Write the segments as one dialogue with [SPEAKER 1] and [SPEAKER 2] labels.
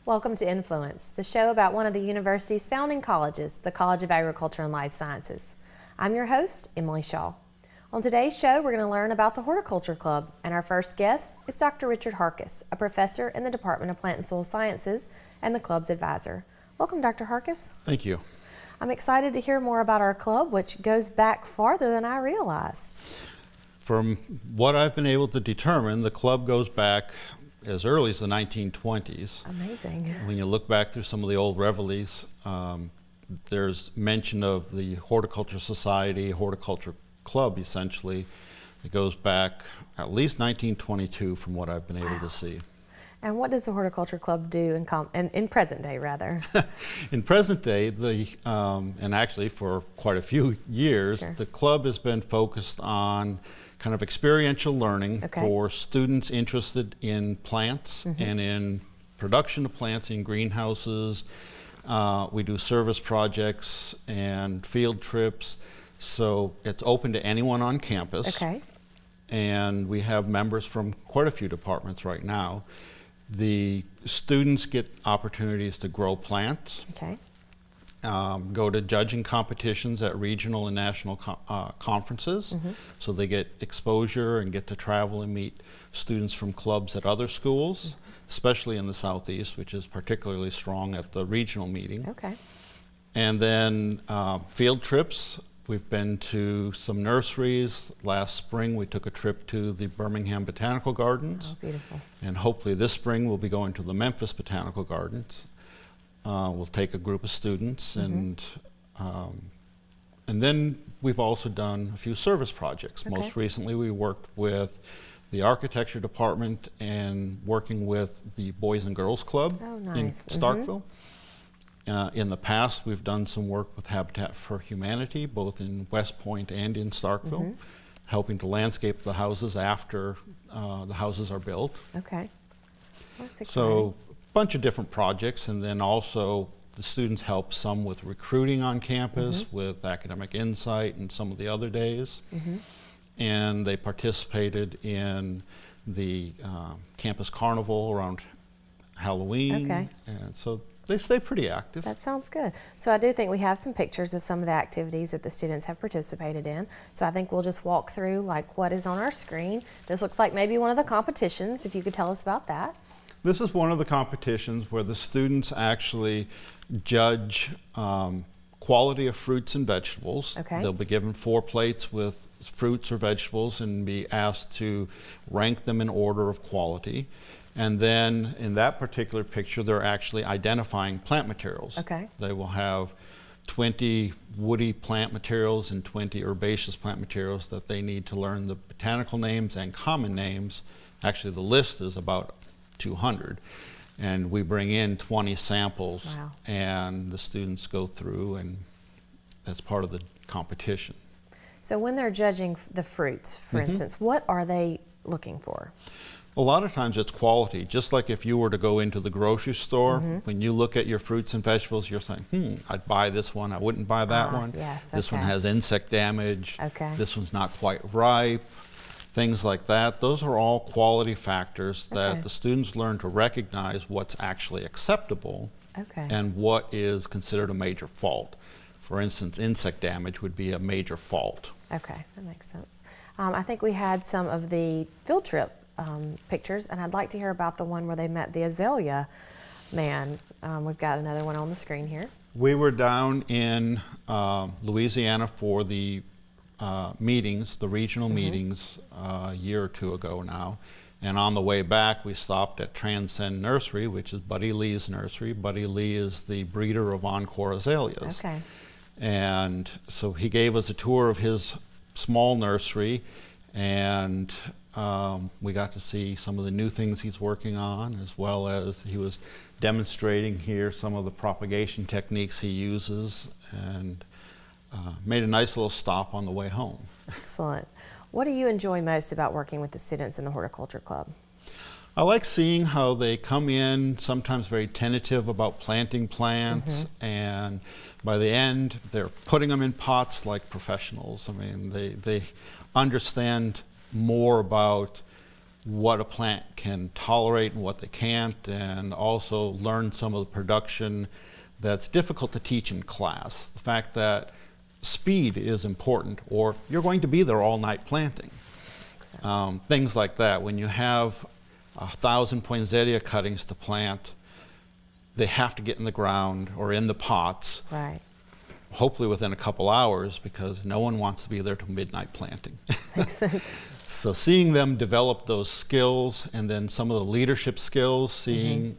[SPEAKER 1] Welcome to Influence, the show about one of the university's founding colleges, the College of Agriculture and Life Sciences. I'm your host, Emily Shaw. On today's show, we're going to learn about the Horticulture Club, and our first guest is Dr. Richard Harkis, a professor in the Department of Plant and Soil Sciences and the club's advisor. Welcome, Dr. Harkis.
[SPEAKER 2] Thank you.
[SPEAKER 1] I'm excited to hear more about our club, which goes back farther than I realized.
[SPEAKER 2] From what I've been able to determine, the club goes back as early as the 1920s.
[SPEAKER 1] Amazing.
[SPEAKER 2] When you look back through some of the old reveilles, there's mention of the Horticulture Society, Horticulture Club, essentially. It goes back at least 1922 from what I've been able to see.
[SPEAKER 1] And what does the Horticulture Club do in present day, rather?
[SPEAKER 2] In present day, and actually for quite a few years,
[SPEAKER 1] Sure.
[SPEAKER 2] the club has been focused on kind of experiential learning for students interested in plants and in production of plants in greenhouses. We do service projects and field trips, so it's open to anyone on campus.
[SPEAKER 1] Okay.
[SPEAKER 2] And we have members from quite a few departments right now. The students get opportunities to grow plants,
[SPEAKER 1] Okay.
[SPEAKER 2] go to judging competitions at regional and national conferences, so they get exposure and get to travel and meet students from clubs at other schools, especially in the Southeast, which is particularly strong at the regional meeting.
[SPEAKER 1] Okay.
[SPEAKER 2] And then field trips. We've been to some nurseries. Last spring we took a trip to the Birmingham Botanical Gardens.
[SPEAKER 1] Oh, beautiful.
[SPEAKER 2] And hopefully this spring we'll be going to the Memphis Botanical Gardens. We'll take a group of students, and then we've also done a few service projects.
[SPEAKER 1] Okay.
[SPEAKER 2] Most recently we worked with the architecture department and working with the Boys and Girls Club in Starkville. In the past, we've done some work with Habitat for Humanity, both in West Point and in Starkville, helping to landscape the houses after the houses are built.
[SPEAKER 1] Okay. That's exciting.
[SPEAKER 2] So a bunch of different projects, and then also the students help some with recruiting on campus, with academic insight and some of the other days. And they participated in the campus carnival around Halloween.
[SPEAKER 1] Okay.
[SPEAKER 2] And so they stay pretty active.
[SPEAKER 1] That sounds good. So I do think we have some pictures of some of the activities that the students have participated in. So I think we'll just walk through like what is on our screen. This looks like maybe one of the competitions, if you could tell us about that.
[SPEAKER 2] This is one of the competitions where the students actually judge quality of fruits and vegetables.
[SPEAKER 1] Okay.
[SPEAKER 2] They'll be given 4 plates with fruits or vegetables and be asked to rank them in order of quality. And then in that particular picture, they're actually identifying plant materials.
[SPEAKER 1] Okay.
[SPEAKER 2] They will have 20 woody plant materials and 20 herbaceous plant materials that they need to learn the botanical names and common names. Actually, the list is about 200. And we bring in 20 samples.
[SPEAKER 1] Wow. And
[SPEAKER 2] the students go through, and that's part of the competition.
[SPEAKER 1] So when they're judging the fruits, for instance, what are they looking for?
[SPEAKER 2] A lot of times it's quality. Just like if you were to go into the grocery store, when you look at your fruits and vegetables, you're saying, I'd buy this one, I wouldn't buy that one.
[SPEAKER 1] Yes,
[SPEAKER 2] This one
[SPEAKER 1] okay.
[SPEAKER 2] has insect damage.
[SPEAKER 1] Okay.
[SPEAKER 2] This one's not quite ripe. Things like that. Those are all quality factors that
[SPEAKER 1] Okay.
[SPEAKER 2] the students learn to recognize what's actually acceptable
[SPEAKER 1] Okay.
[SPEAKER 2] and what is considered a major fault. For instance, insect damage would be a major fault.
[SPEAKER 1] Okay, that makes sense. I think we had some of the field trip pictures, and I'd like to hear about the one where they met the azalea man. We've got another one on the screen here.
[SPEAKER 2] We were down in Louisiana for the meetings, the regional meetings, a year or two ago now. And on the way back, we stopped at Transcend Nursery, which is Buddy Lee's nursery. Buddy Lee is the breeder of Encore azaleas.
[SPEAKER 1] Okay.
[SPEAKER 2] And so he gave us a tour of his small nursery, and we got to see some of the new things he's working on, as well as he was demonstrating here some of the propagation techniques he uses, and made a nice little stop on the way home.
[SPEAKER 1] Excellent. What do you enjoy most about working with the students in the Horticulture Club?
[SPEAKER 2] I like seeing how they come in, sometimes very tentative about planting plants, and by the end, they're putting them in pots like professionals. I mean, they understand more about what a plant can tolerate and what they can't, and also learn some of the production that's difficult to teach in class. The fact that speed is important, or you're going to be there all night planting. Things like that. When you have 1,000 poinsettia cuttings to plant, they have to get in the ground or in the pots,
[SPEAKER 1] right,
[SPEAKER 2] hopefully within a couple hours, because no one wants to be there till midnight planting.
[SPEAKER 1] Makes sense.
[SPEAKER 2] So seeing them develop those skills, and then some of the leadership skills, seeing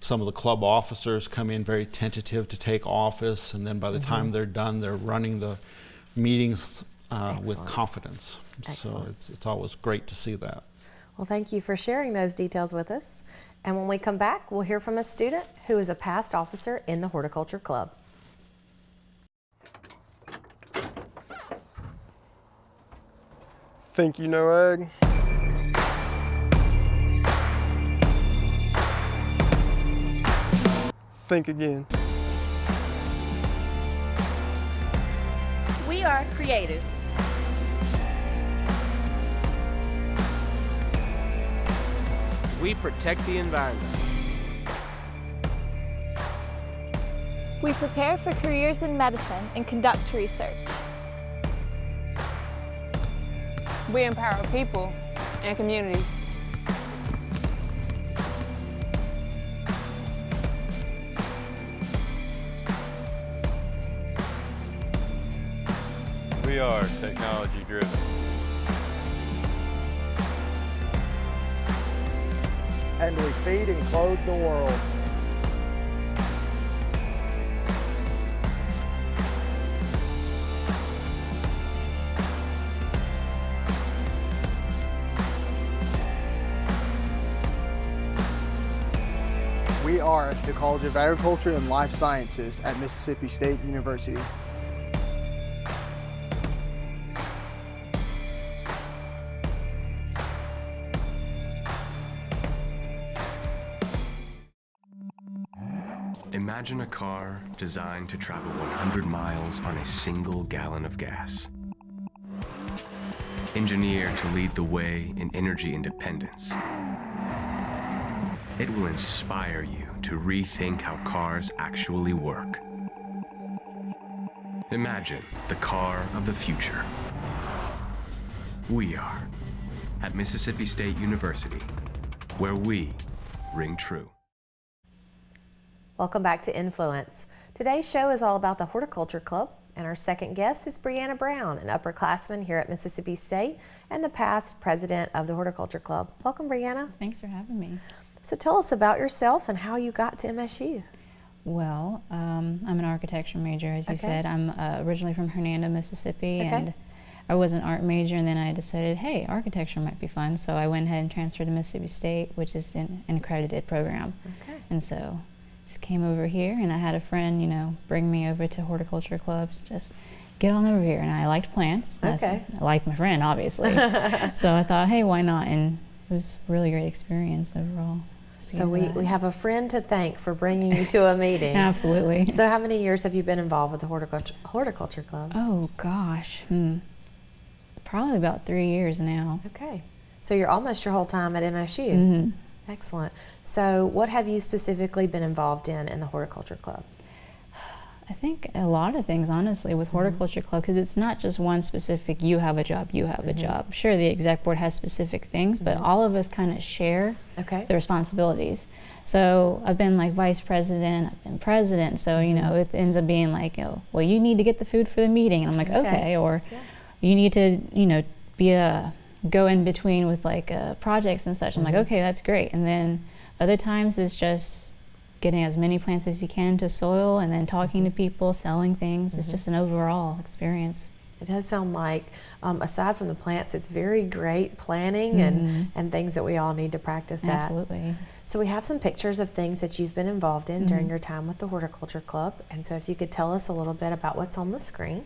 [SPEAKER 2] some of the club officers come in very tentative to take office, and then by the time they're done, they're running the meetings with confidence.
[SPEAKER 1] Excellent.
[SPEAKER 2] So it's always great to see that.
[SPEAKER 1] Well, thank you for sharing those details with us. And when we come back, we'll hear from a student who is a past officer in the Horticulture Club.
[SPEAKER 3] Think you know ag? Think again.
[SPEAKER 4] We are creative.
[SPEAKER 5] We protect the environment.
[SPEAKER 6] We prepare for careers in medicine and conduct research.
[SPEAKER 7] We empower people and communities.
[SPEAKER 8] We are technology driven.
[SPEAKER 9] And we feed and clothe the world. We are the College of Agriculture and Life Sciences at Mississippi State University.
[SPEAKER 10] Imagine a car designed to travel 100 miles on a single gallon of gas. Engineered to lead the way in energy independence. It will inspire you to rethink how cars actually work. Imagine the car of the future. We are at Mississippi State University, where we ring true.
[SPEAKER 1] Welcome back to Influence. Today's show is all about the Horticulture Club, and our second guest is Brianna Brown, an upperclassman here at Mississippi State and the past president of the Horticulture Club. Welcome, Brianna.
[SPEAKER 11] Thanks for having me.
[SPEAKER 1] So tell us about yourself and how you got to MSU.
[SPEAKER 11] Well, I'm an architecture major, as you said. I'm originally from Hernando, Mississippi, and I was an art major, and then I decided, hey, architecture might be fun, so I went ahead and transferred to Mississippi State, which is an accredited program. And so just came over here, and I had a friend, you know, bring me over to Horticulture Clubs, just get on over here. And I liked plants. I liked my friend, obviously. So I thought, hey, why not? And it was a really great experience overall.
[SPEAKER 1] So we have a friend to thank for bringing you to a meeting.
[SPEAKER 11] Absolutely.
[SPEAKER 1] So how many years have you been involved with the Horticulture Club?
[SPEAKER 11] Oh, gosh. Probably about 3 years now.
[SPEAKER 1] Okay. So you're almost your whole time at MSU.
[SPEAKER 11] Mm-hmm.
[SPEAKER 1] Excellent. So what have you specifically been involved in the Horticulture Club?
[SPEAKER 11] I think a lot of things, honestly, with Horticulture Club, because it's not just one specific, you have a job, you have a job. Sure, the exec board has specific things, but all of us kind of share the responsibilities. So I've been like vice president, I've been president, so, you know, it ends up being like, you know, well, you need to get the food for the meeting. And I'm like, okay, or you need to, you know, be a go in between with like projects and such. I'm like, okay, that's great. And then other times it's just getting as many plants as you can to soil, and then talking to people, selling things. It's just an overall experience.
[SPEAKER 1] It does sound like, aside from the plants, it's very great planning and things that we all need to practice at.
[SPEAKER 11] Absolutely.
[SPEAKER 1] So we have some pictures of things that you've been involved in during your time with the Horticulture Club. And so if you could tell us a little bit about what's on the screen.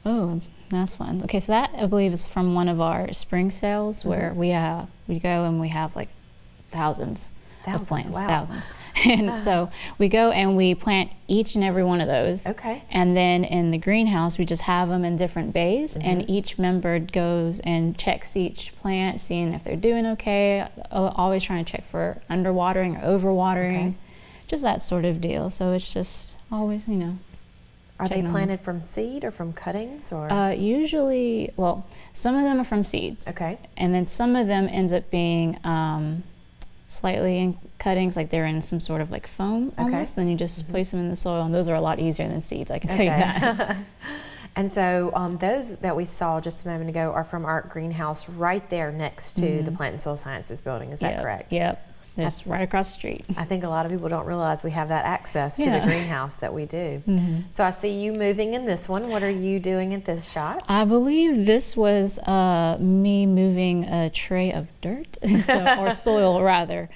[SPEAKER 11] Oh, that's fun. Okay, so that I believe is from one of our spring sales where we go and we have like thousands of plants,
[SPEAKER 1] wow.
[SPEAKER 11] thousands. And so we go and we plant each and every one of those.
[SPEAKER 1] Okay.
[SPEAKER 11] And then in the greenhouse, we just have them in different bays, and each member goes and checks each plant, seeing if they're doing okay. Always trying to check for underwatering or overwatering, just that sort of deal. So it's just always, you know.
[SPEAKER 1] Are they planted from seed or from cuttings, or?
[SPEAKER 11] Usually, well, some of them are from seeds.
[SPEAKER 1] Okay.
[SPEAKER 11] And then some of them ends up being slightly in cuttings, like they're in some sort of like foam almost. Then you just place them in the soil, and those are a lot easier than seeds, I can tell you that.
[SPEAKER 1] And so those that we saw just a moment ago are from our greenhouse right there next to the Plant and Soil Sciences building. Is that correct?
[SPEAKER 11] Yep. Just right across the street.
[SPEAKER 1] I think a lot of people don't realize we have that access to the greenhouse that we do. So I see you moving in this one. What are you doing at this shot?
[SPEAKER 11] I believe this was me moving a tray of dirt, or soil rather.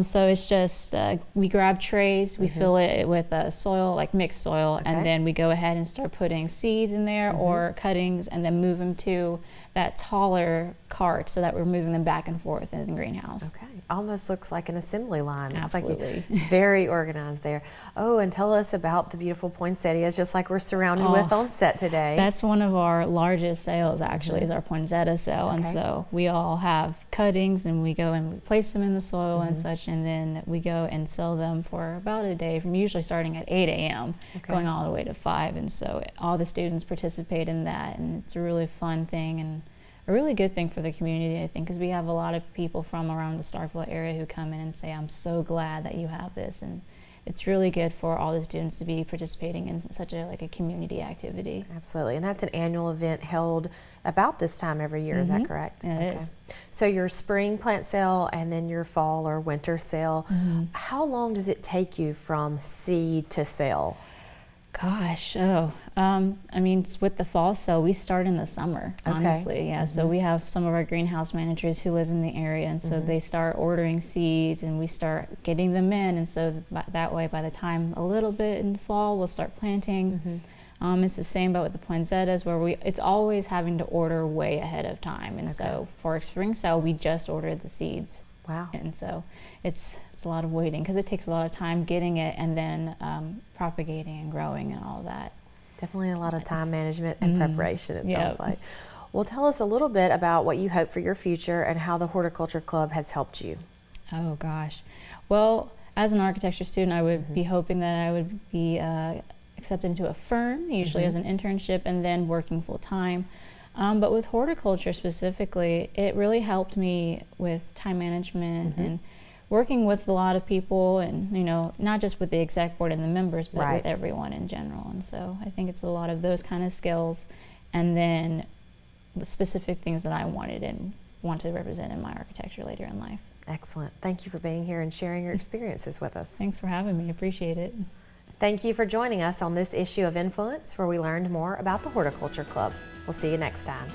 [SPEAKER 11] So it's just, we grab trays, we fill it with soil, like mixed soil, and then we go ahead and start putting seeds in there or cuttings, and then move them to that taller cart so that we're moving them back and forth in the greenhouse.
[SPEAKER 1] Okay, almost looks like an assembly line.
[SPEAKER 11] Absolutely.
[SPEAKER 1] Looks like you're very organized there. Oh, and tell us about the beautiful poinsettias, just like we're surrounded with on set today.
[SPEAKER 11] That's one of our largest sales, actually, is our poinsettia sale. And so we all have cuttings, and we go and we place them in the soil and such, and then we go and sell them for about a day, from usually starting at 8 a.m., going all the way to 5. And so all the students participate in that, and it's a really fun thing and a really good thing for the community, I think, because we have a lot of people from around the Starkville area who come in and say, I'm so glad that you have this. And it's really good for all the students to be participating in such a community activity.
[SPEAKER 1] Absolutely, and that's an annual event held about this time every year. Is that correct?
[SPEAKER 11] It is.
[SPEAKER 1] So your spring plant sale and then your fall or winter sale, how long does it take you from seed to sale?
[SPEAKER 11] Gosh, I mean, with the fall sale, we start in the summer, honestly. Yeah, so we have some of our greenhouse managers who live in the area, and so they start ordering seeds, and we start getting them in, and so that way, by the time a little bit in fall, we'll start planting. It's the same but with the poinsettias, where it's always having to order way ahead of time, and so for our spring sale, we just ordered the seeds.
[SPEAKER 1] Wow.
[SPEAKER 11] And so it's a lot of waiting, because it takes a lot of time getting it and then propagating and growing and all that.
[SPEAKER 1] Definitely a lot of time management and preparation, it sounds like. Well, tell us a little bit about what you hope for your future and how the Horticulture Club has helped you.
[SPEAKER 11] Oh gosh. Well, as an architecture student, I would be hoping that I would be accepted into a firm, usually as an internship, and then working full time. But with horticulture specifically, it really helped me with time management and working with a lot of people, and not just with the exec board and the members, but with everyone in general. And so I think it's a lot of those kind of skills, and then the specific things that I wanted and want to represent in my architecture later in life.
[SPEAKER 1] Excellent. Thank you for being here and sharing your experiences with us.
[SPEAKER 11] Thanks for having me. Appreciate it.
[SPEAKER 1] Thank you for joining us on this issue of Influence, where we learned more about the Horticulture Club. We'll see you next time.